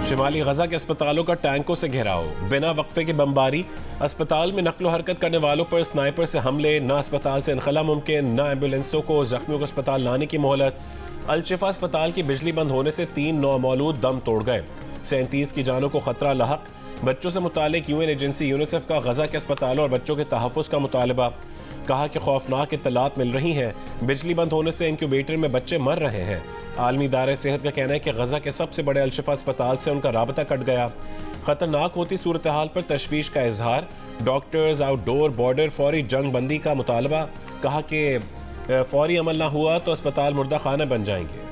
शिमाली गजा के अस्पतालों का टैंकों से घेराव, बिना वक्फे की बमबारी, अस्पताल में नकलो हरकत करने वालों पर स्नाइपर से हमले, न अस्पताल से इनखला मुमकिन, न एम्बुलेंसों को जख्मियों को अस्पताल लाने की मोहलत। अल-शिफा अस्पताल की बिजली बंद होने से 3 नौमौलूद दम तोड़ गए, 37 की जानों को खतरा लाहक। बच्चों से मुतालिक यूएन एजेंसी यूनिसेफ का गजा के अस्पतालों और बच्चों के तहफ़्फ़ुज़ का मुतालबा। कहा कि खौफनाक इत्तलात मिल रही हैं, बिजली बंद होने से इंक्यूबेटर में बच्चे मर रहे हैं। आलमी इदारे सेहत का कहना है कि गजा के सबसे बड़े अल-शिफा अस्पताल से उनका राबता कट गया। खतरनाक होती सूरत हाल पर तशवीश का इजहार, डॉक्टर्स, आउटडोर, बॉर्डर, फौरी जंग बंदी का मुतालबा। कहा कि फौरी अमल ना हुआ तो अस्पताल मुर्दा खाना बन जाएंगे।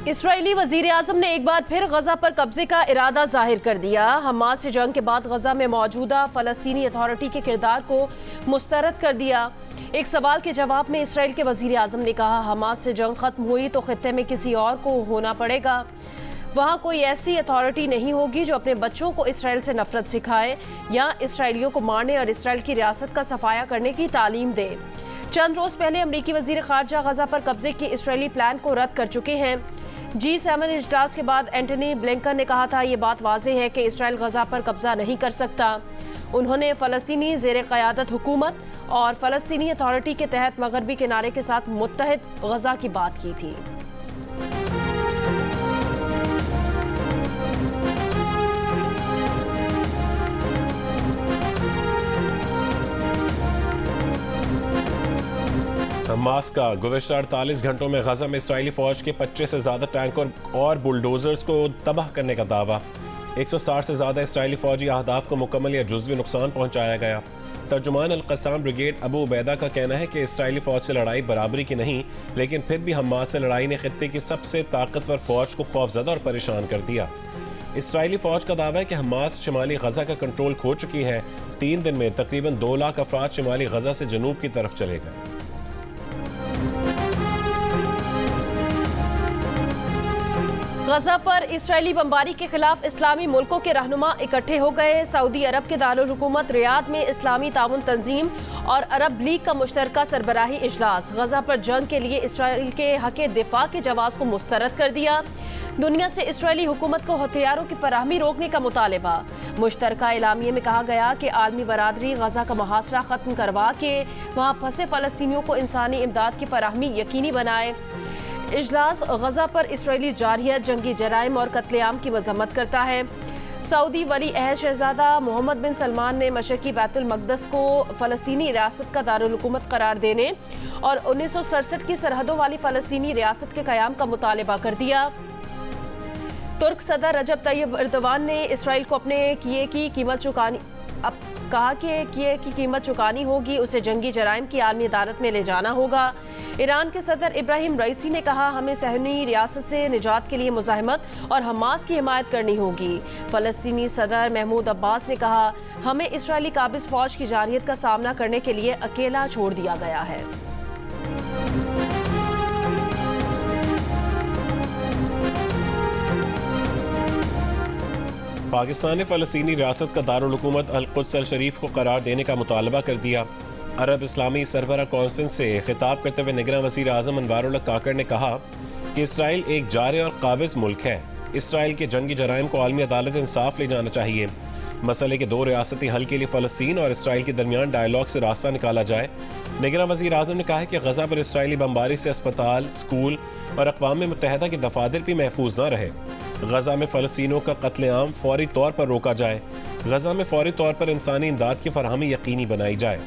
इस्राएली वजीर आज़म ने एक बार फिर गजा पर कब्जे का इरादा जाहिर कर दिया। हमास से जंग के बाद गजा में मौजूदा फ़लस्तीनी अथॉरिटी के किरदार को मुस्तरद कर दिया। एक सवाल के जवाब में इसराइल के वजीर आज़म ने कहा, हमास से जंग खत्म हुई तो खित्ते में किसी और को होना पड़ेगा। वहाँ कोई ऐसी अथॉरिटी नहीं होगी जो अपने बच्चों को इसराइल से नफरत सिखाए या इसराइलियों को मारने और इसराइल की रियासत का सफाया करने की तालीम दे। चंद रोज पहले अमरीकी वजीर खारजा गजा पर कब्जे के इसराइली प्लान को रद्द कर चुके हैं। G7 इजलास के बाद एंटनी ब्लिंकन ने कहा था, ये बात वाज़ेह है कि इसराइल गजा पर कब्जा नहीं कर सकता। उन्होंने फ़लस्तीनी ज़ेर क़यादत हुकूमत और फ़लस्तीनी अथॉरिटी के तहत मगरबी किनारे के साथ मुत्तहिद गजा की बात की थी। हमास का गुज़श्ता 48 घंटों में गजा में इसराइली फौज के 25 से ज़्यादा टैंक और बुलडोजर्स को तबाह करने का दावा। 160 से ज़्यादा इसराइली फौजी अहदाफ को मुकम्मल या जुज़वी नुकसान पहुँचाया गया। तर्जुमान अल-क़स्साम ब्रिगेड अबू उबैदा का कहना है कि इसराइली फौज से लड़ाई बराबरी की नहीं, लेकिन फिर भी हमास से लड़ाई ने खित्ते की सबसे ताकतवर फौज को खौफजदा और परेशान कर दिया। इसराइली फौज का दावा है कि हमास शिमाली गजा का कंट्रोल खो चुकी है। 3 दिन में तकरीबन 2 लाख अफराद शिमाली गजा से जनूब की तरफ चले गए। गजा पर इसराइली बमबारी के खिलाफ इस्लामी मुल्कों के रहनुमा इकट्ठे हो गए। सऊदी अरब के दारुल हुकूमत रियाद में इस्लामी ताउन तंजीम और अरब लीग का मुश्तरका सरबराही इजलास। गजा पर जंग के लिए इसराइल के हक़ दिफा के जवाब को मुस्तरद कर दिया। दुनिया से इसराइली हुकूमत को हथियारों की फराहमी रोकने का मुतालबा। मुश्तरका एलामिये में कहा गया कि आलमी बरादरी गजा का मुहासरा ख़त्म करवा के वहाँ फंसे फ़लस्तीनियों को इंसानी इमदाद की फराहमी यकीनी बनाए। इजलास गजा पर इसराइली जारहियत, जंगी जराइम और कत्लेआम की मजम्मत करता है। सऊदी वली अहद शहजादा मोहम्मद बिन सलमान ने मशरकी बैतुल मक़दस को फ़लस्तीनी रियासत का दारुल हुकूमत करार देने और 1967 की सरहदों वाली फ़लस्तीनी रियासत के क़याम का मुतालबा कर दिया। तुर्क सदर रजब तैयब एर्दोगान ने इसराइल को अपने किए की कीमत चुकानी होगी, उसे जंगी जराइम की आलमी अदालत में ले जाना होगा। ईरान के सदर इब्राहिम रईसी ने कहा, हमें सहनी रियासत से निजात के लिए मुज़ाहिमत और हमास की हिमायत करनी होगी। फ़लस्तीनी सदर महमूद अब्बास ने कहा, हमें इसराइली काबिज़ फ़ौज की जारहियत का सामना करने के लिए अकेला छोड़ दिया गया है। पाकिस्तान ने फ़लस्तीनी रियासत का दारुल हुकूमत अल-कुद्स अल-शरीफ को करार देने का मुतालबा कर दिया। अरब इस्लामी सरबरा कॉन्फ्रेंस से खिताब करते हुए निगरान वज़ीर आज़म अनवारुल्लाह काकड़ ने कहा कि इसराइल एक जारे और काबिज़ मुल्क है। इसराइल के जंगी जराइम को आलमी अदालत इंसाफ ले जाना चाहिए। मसले के 2 रियासती हल के लिए फ़लस्तीन और इसराइल के दरमियान डायलॉग से रास्ता निकाला जाए। निगरान वज़ीर आज़म ने कहा है कि गजा पर इसराइली बमबारी से अस्पताल, स्कूल और अक़वाम मुत्तहिदा के दफातर भी महफूज न रहे। गजा में फ़लस्तीनियों का कत्लेआम फौरी तौर पर रोका जाए। गजा में फौरी तौर पर इंसानी इमदाद की फराहमी यकीनी बनाई जाए।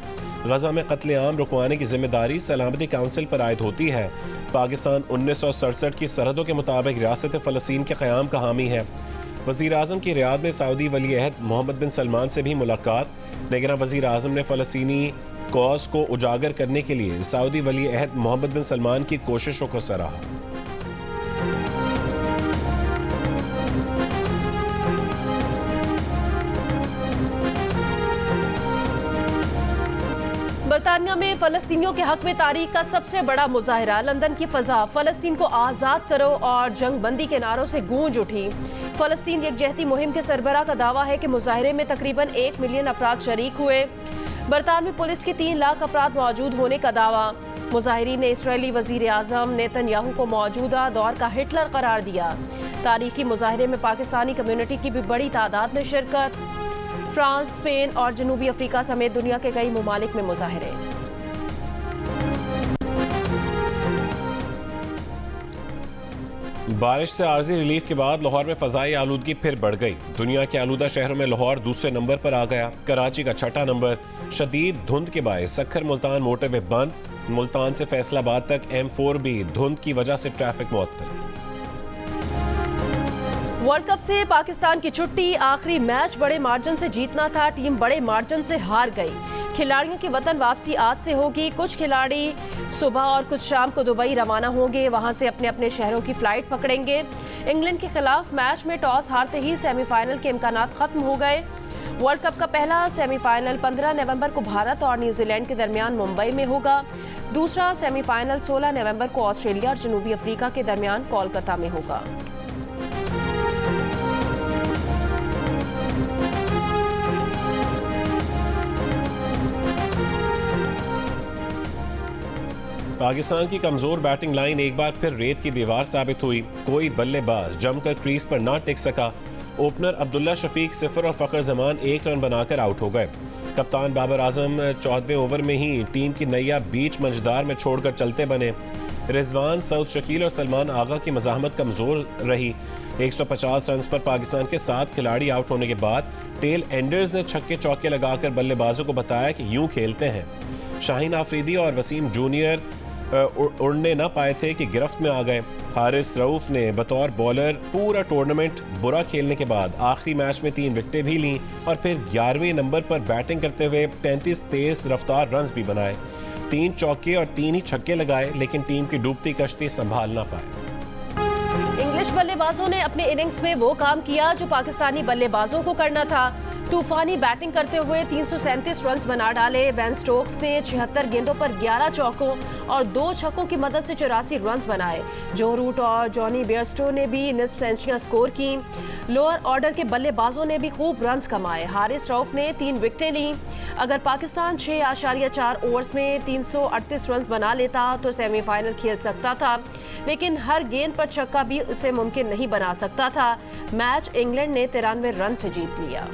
गजा में कत्लेआम रुकवाने की जिम्मेदारी सलामती काउंसिल पर आयद होती है। पाकिस्तान 1967 की सरहदों के मुताबिक रियासत फ़लस्तीन के क़याम का हामी है। वज़ीर आज़म की रियाद में सऊदी वली अहद मोहम्मद बिन सलमान से भी मुलाकात। निगरान वज़ीर आज़म ने फ़लस्तीनी कॉज को उजागर करने के लिए सऊदी वली अहद मोहम्मद बिन सलमान की कोशिशों को सराहा। बरतानिया बरतानिया में फलस्तीनियों के हक में तारीख का सबसे बड़ा मुजाहिरा। लंदन की फजा फलस्तीन को आज़ाद करो और जंग बंदी के नारों से गूंज उठी। फलस्तीन यकजहती मुहिम के सरबराह का दावा है कि मुजाहिरे में तकरीबन 1 मिलियन अफराद शरीक हुए। बरतानवी पुलिस के 3 लाख अफराद मौजूद होने का दावा। मुजाहिरीन ने इसराइली वजीर आज़म नेतन्याहू को मौजूदा दौर का हिटलर करार दिया। तारीखी मुजाहिरे में पाकिस्तानी कम्युनिटी की भी बड़ी तादाद में शिरकत। फ्रांस, स्पेन और जनूबी अफ्रीका समेत दुनिया के कई ममालिक में मुजाहिरे। बारिश से आर्जी रिलीफ के बाद लाहौर में फजाई आलूदगी फिर बढ़ गई। दुनिया के आलूदा शहरों में लाहौर दूसरे नंबर पर आ गया, कराची का छठा नंबर। शदीद धुंध के बायस सक्खर मुल्तान मोटरवे बंद। मुल्तान से फैसलाबाद तक M4 भी धुंध की वजह से ट्रैफिक मुअत्तल। वर्ल्ड कप से पाकिस्तान की छुट्टी। आखिरी मैच बड़े मार्जिन से जीतना था, टीम बड़े मार्जिन से हार गई। खिलाड़ियों की वतन वापसी आज से होगी। कुछ खिलाड़ी सुबह और कुछ शाम को दुबई रवाना होंगे, वहां से अपने अपने शहरों की फ्लाइट पकड़ेंगे। इंग्लैंड के खिलाफ मैच में टॉस हारते ही सेमीफाइनल के इम्कानात खत्म हो गए। वर्ल्ड कप का पहला सेमीफाइनल 15 नवंबर को भारत और न्यूजीलैंड के दरमियान मुंबई में होगा। दूसरा सेमीफाइनल 16 नवंबर को ऑस्ट्रेलिया और जनूबी अफ्रीका के दरमियान कोलकाता में होगा। पाकिस्तान की कमजोर बैटिंग लाइन एक बार फिर रेत की दीवार साबित हुई। कोई बल्लेबाज जमकर क्रीज पर ना टिक सका। ओपनर अब्दुल्ला शफीक 0 और फखर जमान 1 रन बनाकर आउट हो गए। कप्तान बाबर आजम 14वें ओवर में ही टीम की नैया बीच मंझदार में छोड़कर चलते बने। रिजवान, सऊद शकील और सलमान आगा की मज़ाहमत कमजोर रही। 150 रन पर पाकिस्तान के 7 खिलाड़ी आउट होने के बाद टेल एंडर्स ने छक्के चौके लगाकर बल्लेबाजों को बताया कि यूं खेलते हैं। शाहीन आफरीदी और वसीम जूनियर उड़ने न पाए थे कि गिरफ्त में आ गए। हारिस रऊफ ने बतौर बॉलर पूरा टूर्नामेंट बुरा खेलने के बाद आखिरी मैच में 3 विकेटें भी लीं और फिर 11वें नंबर पर बैटिंग करते हुए 35 तेज रफ्तार रन्स भी बनाए। 3 चौके और 3 ही छक्के लगाए, लेकिन टीम की डूबती कश्ती संभाल ना पाए। इंग्लिश बल्लेबाजों ने अपने इनिंग्स में वो काम किया जो पाकिस्तानी बल्लेबाजों को करना था। तूफानी बैटिंग करते हुए 337 रन बना डाले। बेन स्टोक्स ने 76 गेंदों पर 11 चौकों और 2 छक्कों की मदद से 84 रन बनाए। जो रूट और जॉनी बेयरस्टो ने भी निस्फ सेंचुरियां स्कोर की। लोअर ऑर्डर के बल्लेबाजों ने भी खूब रन कमाए। हारिस रऊफ ने 3 विकेटें ली। अगर पाकिस्तान 6.4 ओवर्स में 338 रन बना लेता तो सेमीफाइनल खेल सकता था, लेकिन हर गेंद पर छक्का भी उसे मुमकिन नहीं बना सकता था। मैच इंग्लैंड ने 93 रन से जीत लिया।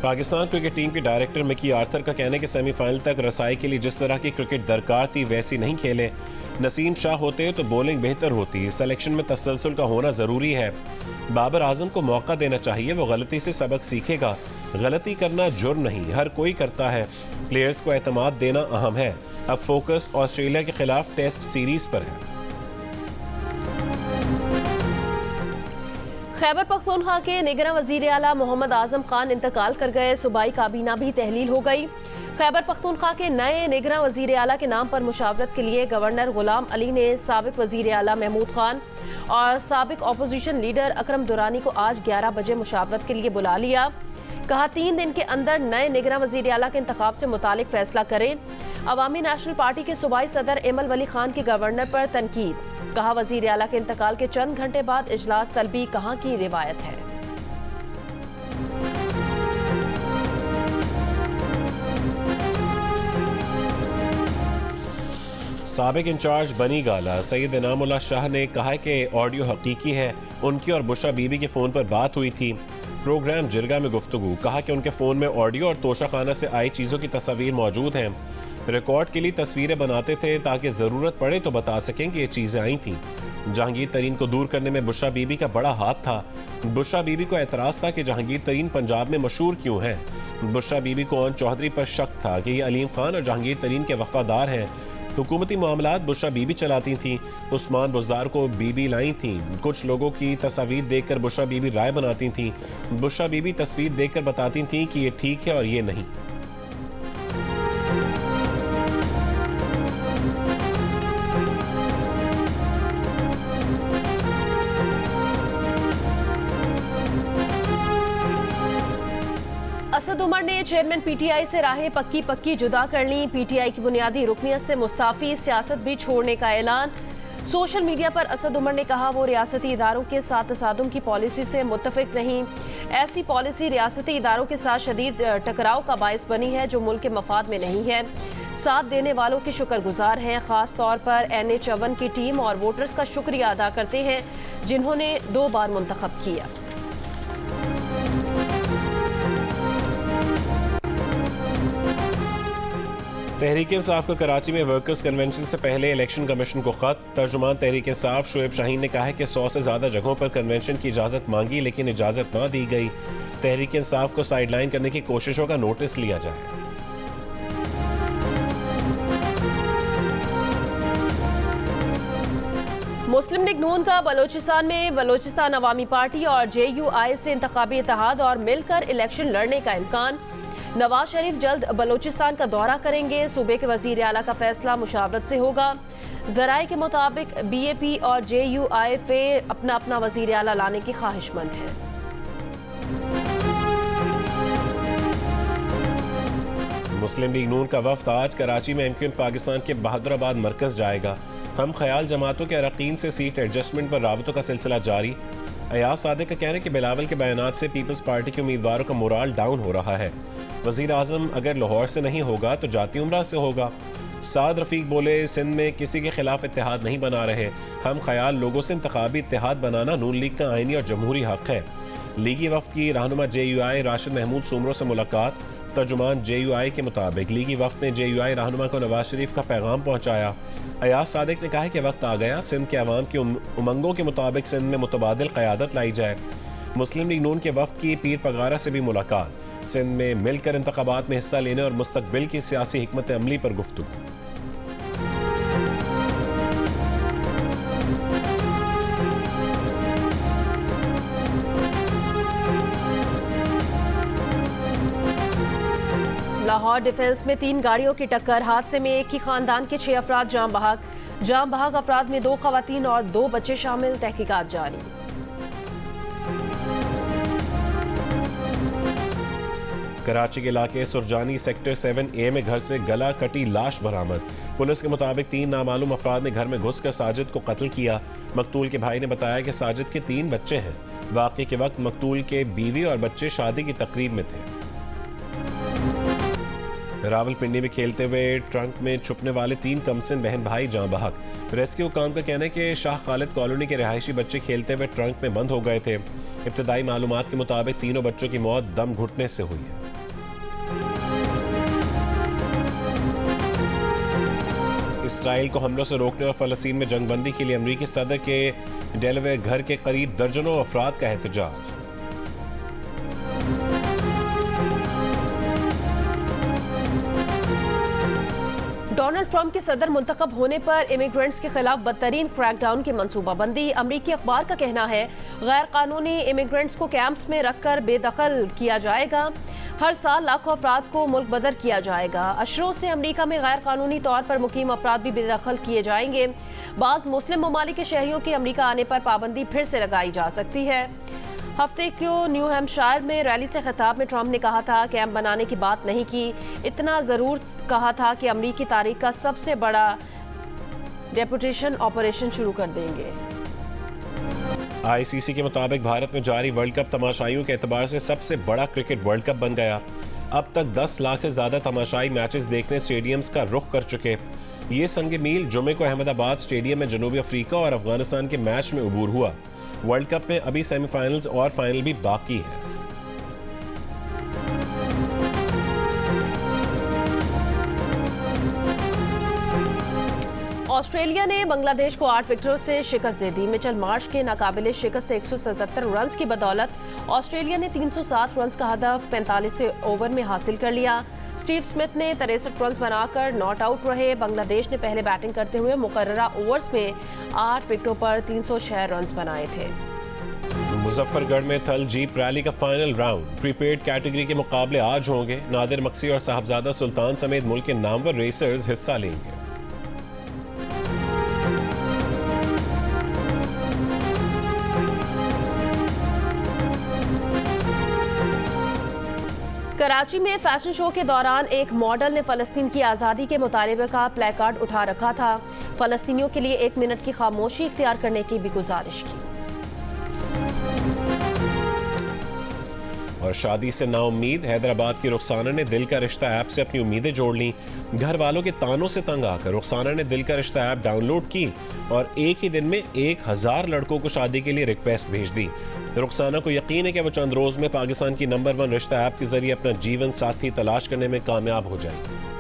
पाकिस्तान क्रिकेट टीम के डायरेक्टर मिकी आर्थर का कहना है कि सेमीफाइनल तक रसाई के लिए जिस तरह की क्रिकेट दरकार थी वैसी नहीं खेले। नसीम शाह होते तो बॉलिंग बेहतर होती। सिलेक्शन में तसलसल का होना ज़रूरी है। बाबर आजम को मौका देना चाहिए, वो गलती से सबक सीखेगा। गलती करना जुर्म नहीं, हर कोई करता है। प्लेयर्स को एतमाद देना अहम है। अब फोकस ऑस्ट्रेलिया के खिलाफ टेस्ट सीरीज पर है। खैबर पख्तूनख्वा के निगरान वजीर आला मोहम्मद आजम खान इंतकाल कर गए। सूबाई काबीना भी तहलील हो गई। खैबर पख्तूनख्वा के नए निगरान वजीर आला के नाम पर मुशावरत के लिए गवर्नर गुलाम अली ने साबिक वजीर आला महमूद खान और साबिक अपोजिशन लीडर अकरम दुरानी को आज 11 बजे मुशावरत के लिए बुला लिया। कहा 3 दिन के अंदर नए निगरान वजीर आला के इंतखाब से मुतालिक फैसला करें। अवामी नेशनल पार्टी के सूबाई सदर एमल वली खान की गवर्नर पर तनकीद। कहा वजीर आला के इंतकाल के चंद घंटे बाद इजलास तलबी कहाँ की रिवायत है। साबिक इंचार्ज बनी गाला सैयद इनामुल्लाह शाह ने कहा कि ऑडियो हकीकी है। उनकी और बुशरा बीबी के फ़ोन पर बात हुई थी। प्रोग्राम जिरगा में गुफ्तगू। कहा कि उनके फ़ोन में ऑडियो और तोशाखाना से आई चीज़ों की तस्वीर मौजूद हैं। रिकॉर्ड के लिए तस्वीरें बनाते थे ताकि ज़रूरत पड़े तो बता सकें कि ये चीज़ें आई थीं। जहांगीर तरीन को दूर करने में बुशरा बीबी का बड़ा हाथ था। बुशरा बीबी को एतराज़ था कि जहांगीर तरीन पंजाब में मशहूर क्यों हैं। बुशरा बीबी को ओन चौधरी पर शक था कि ये अलीम खान और जहांगीर तरीन के वफादार हैं। हुकूमती मामलात बुशरा बीबी चलाती थीं। उस्मान बुज़दार को बीबी लाई थीं। कुछ लोगों की तस्वीर देखकर बुशरा बीबी राय बनाती थीं। बुशरा बीबी तस्वीर देखकर बताती थीं कि ये ठीक है और ये नहीं। असद उमर ने चेयरमैन पीटीआई से राहें पक्की जुदा कर ली। पीटीआई की बुनियादी रुकनियत से मुस्ताफी, सियासत भी छोड़ने का ऐलान। सोशल मीडिया पर असद उमर ने कहा वो रियासती इदारों के साथ तसादुम की पॉलिसी से मुत्तफिक नहीं। ऐसी पॉलिसी रियासती इदारों के साथ शदीद टकराव का बायस बनी है जो मुल्क के मफाद में नहीं है। साथ देने वालों के शुक्रगुजार हैं, खास तौर पर NH-51 की टीम और वोटर्स का शुक्रिया अदा करते हैं जिन्होंने 2 बार मुंतखब किया। तहरीक इंसाफ को कराची में वर्कर्स कन्वेंशन से पहले इलेक्शन कमीशन को खत। तर्जुमान तहरीक इंसाफ शोएब शाहीन ने कहा है कि 100 से ज़्यादा जगहों पर कन्वेंशन की इजाज़त मांगी लेकिन इजाज़त ना दी गई। तहरीक इंसाफ को साइडलाइन करने की कोशिशों का नोटिस लिया जाए। मुस्लिम लीग नून का बलोचिस्तान में बलोचिस्तान अवामी पार्टी और JUI से इंतखाबी इत्तेहाद और मिलकर इलेक्शन लड़ने का इम्कान। नवाज शरीफ जल्द बलोचिस्तान का दौरा करेंगे। सूबे के वजीर आला का फैसला मुशावरत से होगा। जराए के मुताबिक BAP और JUI अपना अपना वजीर आला लाने की ख्वाहिशमंद है। मुस्लिम लीग नून का वफ्द आज कराची में MQM पाकिस्तान के बहादुराबाद मरकज जाएगा। हम ख्याल जमातों के अरकान से सीट एडजस्टमेंट पर राबतों का सिलसिला जारी। अयाज सादिक का कहना है कि बिलावल के बयानात से पीपल्स पार्टी के उम्मीदवारों का मोराल डाउन हो रहा है। वजीर आजम अगर लाहौर से नहीं होगा तो जाती उमरा से होगा। साद रफीक बोले सिंध में किसी के खिलाफ इत्तेहाद नहीं बना रहे, हम ख्याल लोगों से इंतखाबी इत्तेहाद बनाना नून लीग का आईनी और जमहूरी हक है। लीगी वफ्द की रहनुमा JUI राशिद महमूद सुमरों से मुलाकात। तर्जुमान JUI के मुताबिक लीगी वफ्द ने JUI रहनुमा को नवाज शरीफ का पैगाम पहुँचाया। अयाज सादिक ने कहा कि वक्त आ गया सिंध के अवाम की उमंगों के मुताबिक सिंध में मुतबादिल क़यादत लाई जाए। मुस्लिम लीग नून के वफ्द की पीर पगारा से भी मुलाकात। सिंध में मिलकर इंतखाबात में हिस्सा लेने और मुस्तकबिल की सियासी हिकमत अमली पर गुफ्तगू। लाहौर डिफेंस में 3 गाड़ियों की टक्कर। हादसे में एक ही खानदान के 6 अफराद जाम बहक अफराद में 2 खवातीन और 2 बच्चे शामिल। तहकीकात जारी। कराची के इलाके सुरजानी सेक्टर 7A में घर से गला कटी लाश बरामद। पुलिस के मुताबिक 3 नामालूम अफराद ने घर में घुसकर साजिद को कत्ल किया। मकतूल के भाई ने बताया कि साजिद के 3 बच्चे हैं। वाक़े के वक्त मकतूल के बीवी और बच्चे शादी की तकरीब में थे। रावलपिंडी में खेलते हुए ट्रंक में छुपने वाले 3 कमसिन बहन भाई जां बहक। रेस्क्यू काम का कहना है कि शाह खालिद कॉलोनी के रिहायशी बच्चे खेलते हुए ट्रंक में बंद हो गए थे। इब्तदाई मालूमात के मुताबिक तीनों बच्चों की मौत दम घुटने से हुई है। इसराइल को हमलों से रोकने और फ़लस्तीन में जंगबंदी के लिए अमरीकी सदर के डेलावेयर घर के करीब दर्जनों अफराद का एहतजाज। डोनाल्ड ट्रंप के सदर मुंतखब होने पर इमिग्रेंट्स के खिलाफ बदतरीन क्रैकडाउन की मंसूबाबंदी। अमरीकी अखबार का कहना है गैर कानूनी इमिग्रेंट्स को कैंप्स में रखकर बेदखल किया जाएगा। हर साल लाखों अफराद को मुल्क बदर किया जाएगा। अशरों से अमरीका में गैर कानूनी तौर पर मुकीम अफराद भी बेदखल किए जाएंगे। बाज़ मुस्लिम ममालिक के शहरियों के अमरीका आने पर पाबंदी फिर से लगाई जा सकती है। हफ्ते को न्यू हैम्पशायर में रैली से खिताब में ट्रंप ने कहा था कैंप बनाने की बात नहीं की, इतना ज़रूर कहा था कि अमरीकी तारीख का सबसे बड़ा डेपुटेशन ऑपरेशन शुरू कर देंगे। ICC के मुताबिक भारत में जारी वर्ल्ड कप तमाशाइयों के एतबार से सबसे बड़ा क्रिकेट वर्ल्ड कप बन गया। अब तक 10 लाख से ज़्यादा तमाशाई मैचेस देखने स्टेडियम्स का रुख कर चुके। ये संग मील जुमे को अहमदाबाद स्टेडियम में जनूबी अफ्रीका और अफगानिस्तान के मैच में उबूर हुआ। वर्ल्ड कप में अभी सेमीफाइनल्स और फाइनल भी बाकी है। ऑस्ट्रेलिया ने बांग्लादेश को 8 विकेटों से शिकस्त दे दी। मिचेल मार्श के नाकाबिले शिकस्त से 177 रन की बदौलत ऑस्ट्रेलिया ने 307 रन का हदफ 45 ओवर में हासिल कर लिया। स्टीव स्मिथ ने 63 रन बनाकर नॉट आउट रहे। बांग्लादेश ने पहले बैटिंग करते हुए मुकर्ररा ओवर्स में 8 विकेटों पर 306 रन बनाए थे। मुजफ्फरगढ़ में थल जीप रैली का फाइनल राउंड प्रीपेड कैटेगरी के मुकाबले आज होंगे। नादिर मक्सी और साहबजादा सुल्तान समेत मुल्क के नामवर रेसर्स हिस्सा लेंगे। कराची में फैशन शो के दौरान एक मॉडल ने फलस्तीन की आज़ादी के मुतालबे का प्ले कार्ड उठा रखा था। फलस्तीनियों के लिए 1 मिनट की खामोशी इख्तियार करने की भी गुजारिश की। और शादी से नाउम्मीद हैदराबाद की रुखसाना ने दिल का रिश्ता ऐप से अपनी उम्मीदें जोड़ लीं। घर वालों के तानों से तंग आकर रुखसाना ने दिल का रिश्ता ऐप डाउनलोड की और एक ही दिन में 1000 लड़कों को शादी के लिए रिक्वेस्ट भेज दी। रुखसाना को यकीन है कि वो चंद रोज में पाकिस्तान की नंबर 1 रिश्ता ऐप के जरिए अपना जीवन साथी तलाश करने में कामयाब हो जाएगी।